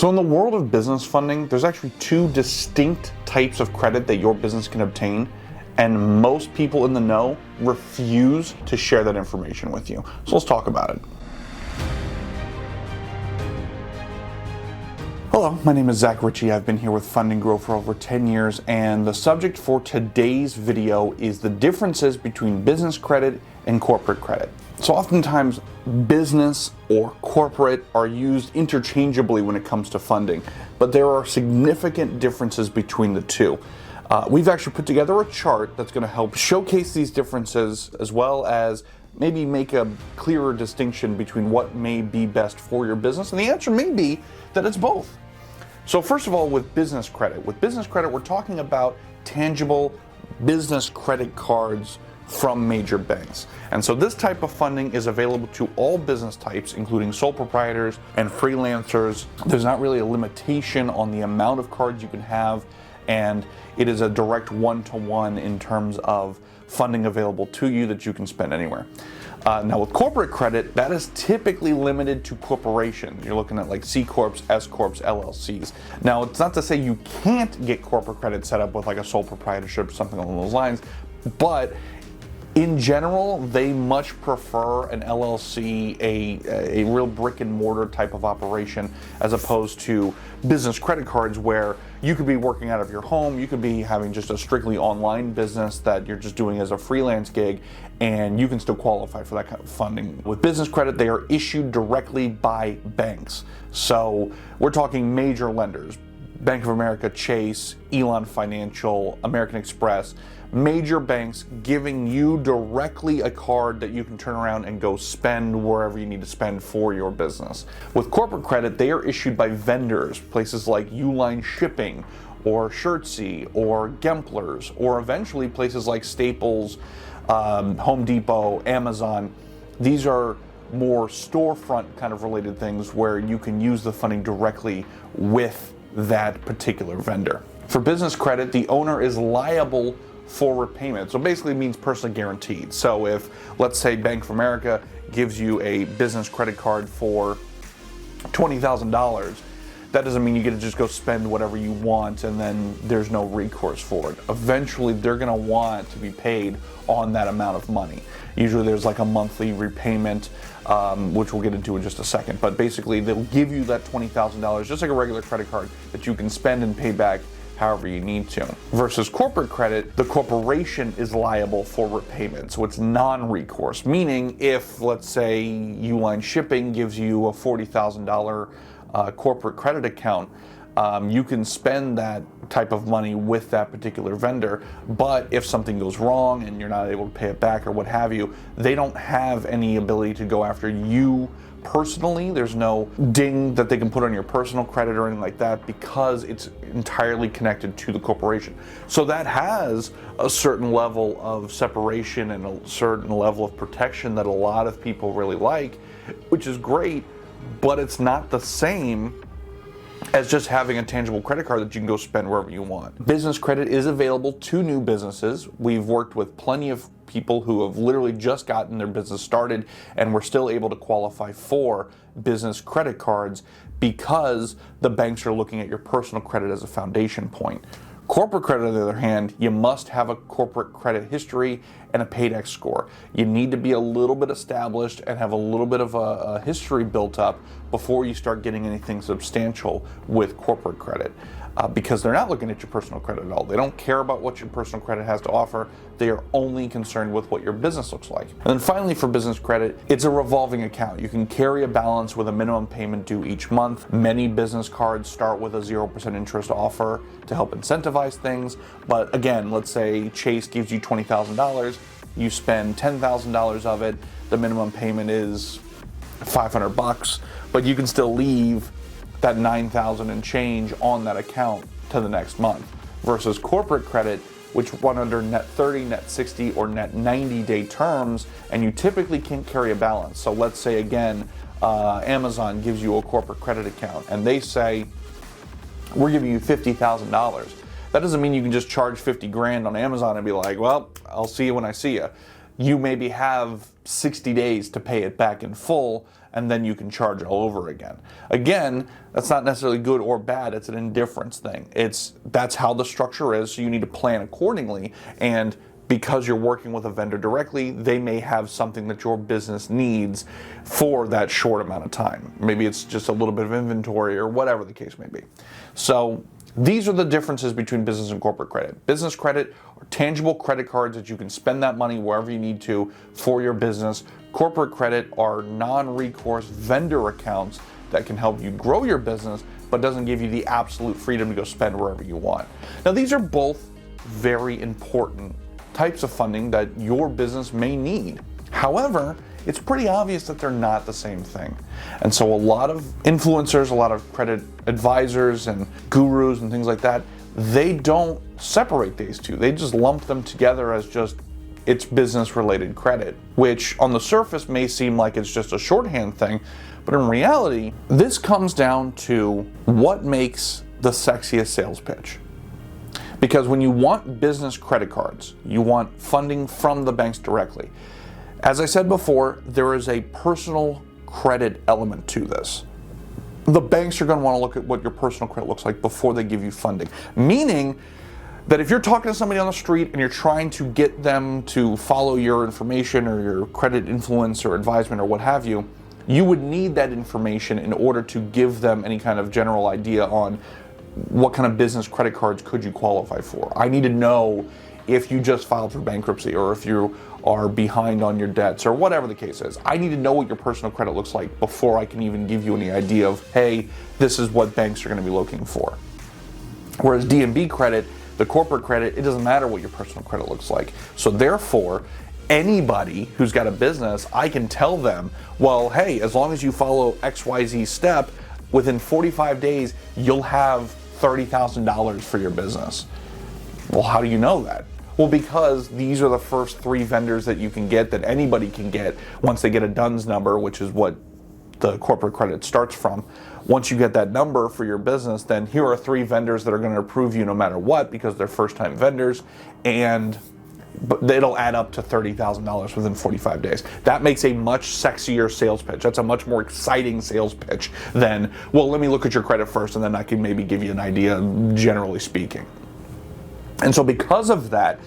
So in the world of business funding, there's actually two distinct types of credit that your business can obtain, and most people in the know refuse to share that information with you. So let's talk about it. Hello, my name is Zac Ricci. I've been here with Fund&Grow for over 10 years, and the subject for today's video is the differences between business credit and corporate credit. So oftentimes, business or corporate are used interchangeably when it comes to funding, but there are significant differences between the two. We've actually put together a chart that's going to help showcase these differences, as well as maybe make a clearer distinction between what may be best for your business, and the answer may be that it's both. So first of all, with business credit, we're talking about tangible business credit cards from major banks. And so this type of funding is available to all business types, including sole proprietors and freelancers. There's not really a limitation on the amount of cards you can have, and it is a direct one-to-one in terms of funding available to you that you can spend anywhere. Now with corporate credit, that is typically limited to corporations. You're looking at like C Corps, S Corps, LLCs. Now it's not to say you can't get corporate credit set up with like a sole proprietorship or something along those lines, but in general, they much prefer an LLC, a real brick and mortar type of operation, as opposed to business credit cards where you could be working out of your home, you could be having just a strictly online business that you're just doing as a freelance gig, and you can still qualify for that kind of funding. With business credit, they are issued directly by banks. So we're talking major lenders: Bank of America, Chase, Elon Financial, American Express, major banks giving you directly a card that you can turn around and go spend wherever you need to spend for your business. With corporate credit, they are issued by vendors, places like Uline Shipping, or Shirtsy, or Gemplers, or eventually places like Staples, Home Depot, Amazon. These are more storefront kind of related things where you can use the funding directly with that particular vendor. For business credit, the owner is liable for repayment. So basically it means personally guaranteed. So if, let's say, Bank of America gives you a business credit card for $20,000, that doesn't mean you get to just go spend whatever you want and then there's no recourse for it. Eventually they're going to want to be paid on that amount of money. Usually there's like a monthly repayment, which we'll get into in just a second. But basically they'll give you that $20,000 just like a regular credit card that you can spend and pay back however you need to. Versus corporate credit, the corporation is liable for repayment. So it's non-recourse, meaning if, let's say, Uline Shipping gives you a $40,000 corporate credit account, you can spend that type of money with that particular vendor, but if something goes wrong and you're not able to pay it back or what have you, they don't have any ability to go after you personally. There's no ding that they can put on your personal credit or anything like that, because it's entirely connected to the corporation. So that has a certain level of separation and a certain level of protection that a lot of people really like, which is great, but it's not the same as just having a tangible credit card that you can go spend wherever you want. Business credit is available to new businesses. We've worked with plenty of people who have literally just gotten their business started and were still able to qualify for business credit cards because the banks are looking at your personal credit as a foundation point. Corporate credit, on the other hand, you must have a corporate credit history and a Paydex score. You need to be a little bit established and have a little bit of a history built up before you start getting anything substantial with corporate credit. Because they're not looking at your personal credit at all. They don't care about what your personal credit has to offer. They are only concerned with what your business looks like. And then finally, for business credit, it's a revolving account. You can carry a balance with a minimum payment due each month. Many business cards start with a 0% interest offer to help incentivize things. But again, let's say Chase gives you $20,000, you spend $10,000 of it, the minimum payment is $500, but you can still leave that $9,000 and change on that account to the next month. Versus corporate credit, which run under net 30, net 60, or net 90-day terms, and you typically can't carry a balance. So let's say again, Amazon gives you a corporate credit account and they say, we're giving you $50,000. That doesn't mean you can just charge 50 grand on Amazon and be like, well, I'll see you when I see you. You maybe have 60 days to pay it back in full, and then you can charge all over again. Again, that's not necessarily good or bad, it's an indifference thing. That's how the structure is, so you need to plan accordingly, and because you're working with a vendor directly, they may have something that your business needs for that short amount of time. Maybe it's just a little bit of inventory or whatever the case may be. So these are the differences between business and corporate credit. Business credit are tangible credit cards that you can spend that money wherever you need to for your business. Corporate credit are non-recourse vendor accounts that can help you grow your business, but doesn't give you the absolute freedom to go spend wherever you want. Now, these are both very important types of funding that your business may need. However, it's pretty obvious that they're not the same thing. And so a lot of influencers, a lot of credit advisors and gurus and things like that, they don't separate these two. They just lump them together as just it's business related credit, which on the surface may seem like it's just a shorthand thing, but in reality, this comes down to what makes the sexiest sales pitch. Because when you want business credit cards, you want funding from the banks directly. As I said before, there is a personal credit element to this. The banks are going to want to look at what your personal credit looks like before they give you funding. Meaning that if you're talking to somebody on the street and you're trying to get them to follow your information or your credit influence or advisement or what have you, you would need that information in order to give them any kind of general idea on what kind of business credit cards could you qualify for. I need to know if you just filed for bankruptcy or if you are behind on your debts or whatever the case is. I need to know what your personal credit looks like before I can even give you any idea of, hey, this is what banks are going to be looking for. Whereas D&B credit, the corporate credit, it doesn't matter what your personal credit looks like. So therefore, anybody who's got a business, I can tell them, well, hey, as long as you follow XYZ step, within 45 days, you'll have $30,000 for your business. Well, how do you know that? Well, because these are the first 3 vendors that you can get, that anybody can get once they get a DUNS number, which is what the corporate credit starts from. Once you get that number for your business, then here are 3 vendors that are going to approve you no matter what because they're first-time vendors, but it'll add up to $30,000 within 45 days. That makes a much sexier sales pitch. That's a much more exciting sales pitch than, well, let me look at your credit first and then I can maybe give you an idea, generally speaking. And so because of that,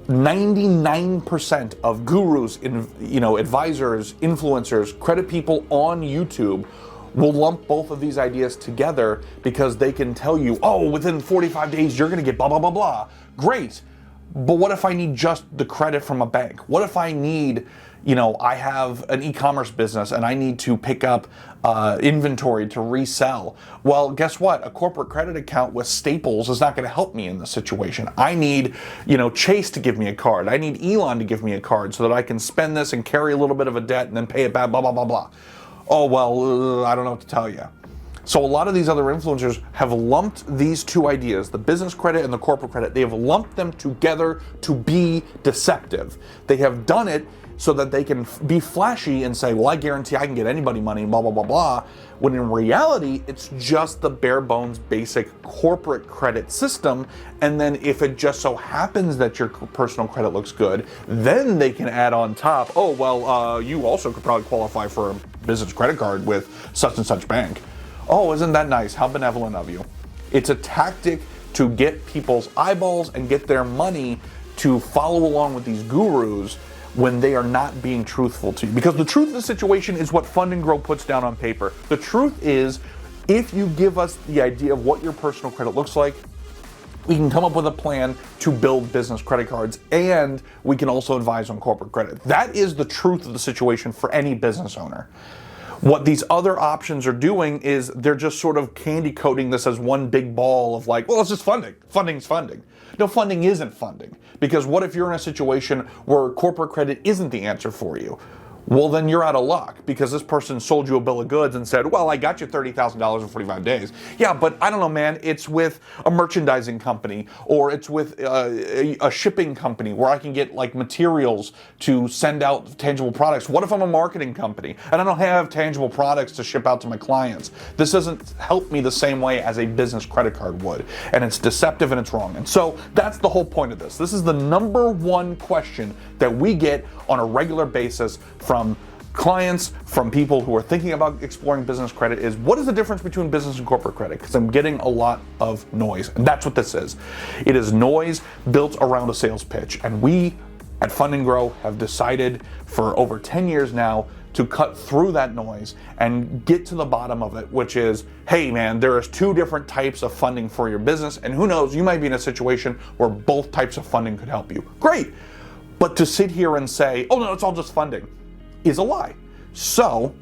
99% of gurus, advisors, influencers, credit people on YouTube will lump both of these ideas together because they can tell you, oh, within 45 days, you're going to get blah, blah, blah, blah. Great. But what if I need just the credit from a bank? What if I need, I have an e-commerce business and I need to pick up inventory to resell? Well, guess what? A corporate credit account with Staples is not going to help me in this situation. I need, Chase to give me a card. I need Elon to give me a card so that I can spend this and carry a little bit of a debt and then pay it back, blah, blah, blah, blah. Oh, well, I don't know what to tell you. So a lot of these other influencers have lumped these two ideas, the business credit and the corporate credit, they have lumped them together to be deceptive. They have done it so that they can be flashy and say, well, I guarantee I can get anybody money, blah, blah, blah, blah. When in reality, it's just the bare bones basic corporate credit system. And then if it just so happens that your personal credit looks good, then they can add on top, oh, well, you also could probably qualify for a business credit card with such and such bank. Oh, isn't that nice? How benevolent of you. It's a tactic to get people's eyeballs and get their money to follow along with these gurus when they are not being truthful to you. Because the truth of the situation is what Fund&Grow puts down on paper. The truth is, if you give us the idea of what your personal credit looks like, we can come up with a plan to build business credit cards, and we can also advise on corporate credit. That is the truth of the situation for any business owner. What these other options are doing is they're just sort of candy coating this as one big ball of like, well, it's just funding. Funding's funding. No, funding isn't funding. Because what if you're in a situation where corporate credit isn't the answer for you? Well, then you're out of luck because this person sold you a bill of goods and said, well, I got you $30,000 in 45 days. Yeah, but I don't know, man, it's with a merchandising company or it's with a shipping company where I can get like materials to send out tangible products. What if I'm a marketing company and I don't have tangible products to ship out to my clients? This doesn't help me the same way as a business credit card would. And it's deceptive and it's wrong. And so that's the whole point of this. This is the number one question that we get on a regular basis from clients, from people who are thinking about exploring business credit is, what is the difference between business and corporate credit? Because I'm getting a lot of noise, and that's what this is. It is noise built around a sales pitch, and we at Fund&Grow have decided for over 10 years now to cut through that noise and get to the bottom of it, which is, hey man, there is two different types of funding for your business, and who knows, you might be in a situation where both types of funding could help you. Great. But to sit here and say, oh no, it's all just funding, is a lie. So,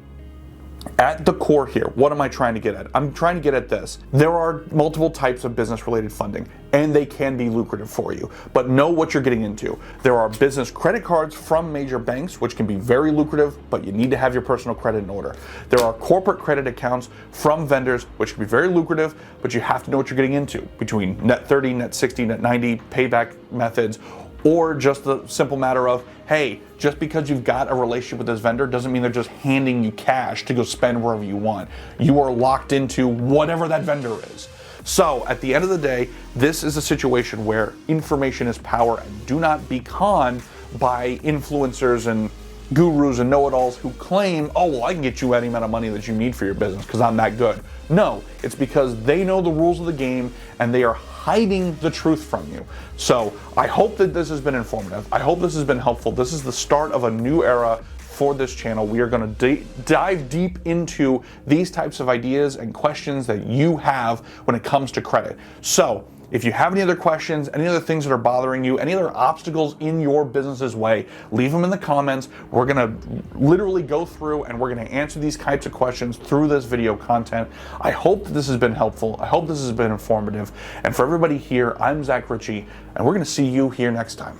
at the core here, what am I trying to get at? I'm trying to get at this. There are multiple types of business-related funding, and they can be lucrative for you, but know what you're getting into. There are business credit cards from major banks, which can be very lucrative, but you need to have your personal credit in order. There are corporate credit accounts from vendors, which can be very lucrative, but you have to know what you're getting into, between net 30, net 60, net 90, payback methods, or just the simple matter of, hey, just because you've got a relationship with this vendor doesn't mean they're just handing you cash to go spend wherever you want. You are locked into whatever that vendor is. So at the end of the day, this is a situation where information is power, and do not be conned by influencers and gurus and know-it-alls who claim, oh, well, I can get you any amount of money that you need for your business because I'm that good. No, it's because they know the rules of the game and they are hiding the truth from you. So I hope that this has been informative. I hope this has been helpful. This is the start of a new era for this channel. We are going to dive deep into these types of ideas and questions that you have when it comes to credit. So if you have any other questions, any other things that are bothering you, any other obstacles in your business's way, leave them in the comments. We're gonna literally go through and we're gonna answer these types of questions through this video content. I hope that this has been helpful. I hope this has been informative. And for everybody here, I'm Zac Ricci, and we're gonna see you here next time.